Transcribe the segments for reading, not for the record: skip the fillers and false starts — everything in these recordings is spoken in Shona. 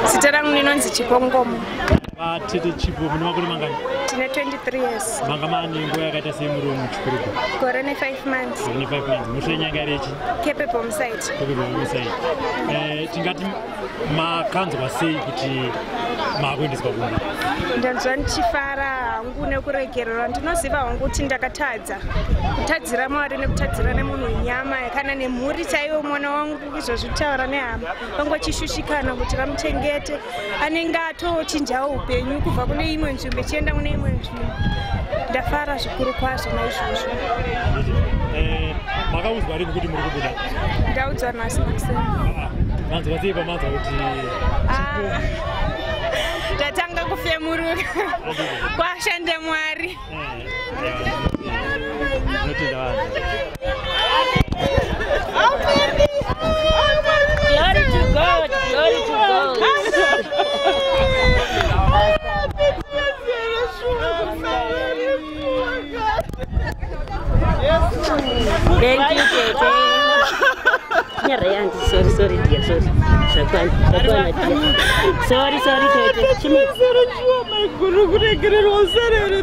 Zita rangu ninonzi Chikongomo. Tete Chipo mune makore mangani? Tine 23 years. Manga mane nguva yakaita sei muri muchikuruko? Gore ne 5 months. Gore ne 5 months. Mushe nyanga rechi? Cape Bomside. Cape Bomside. Tingati makanzwa sei kuti makuendeswa kunge? Ndanzwa ndichifara hangu nekuregererwa. Ndinoziva hangu kuti ndakatadza. Kutadzira Mwari nekutadzira nemunhu wenyama kana nemhuri chaiwo mwana wangu izvozvi kutaura nehama. Vangochishushikana kuti vamuchengete. Anenge atochinjawo upenyu kubva kune imwe nzvimbo chienda kune imwe nzvimbo. Ndafara zvikuru kwazvo naizvozvo. Makaudzwa ripi kuti muri kubuda? Ndaudzwa nhasi makusema. Manzwa sei pamanzwa kuti ndatanga kufemuruka kwashande Mwari. Glory to God, glory to God. Thank you, Tete. Sorry, dear, sorry. Sorry,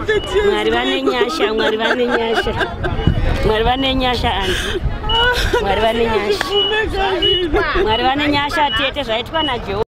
Tete. Mwari vane nyasha, Mwari vane nyasha. Mwari vane nyasha, Anzi. Mwari vane nyasha. Mwari vane nyasha, Tete, zvaitwa naJehovha.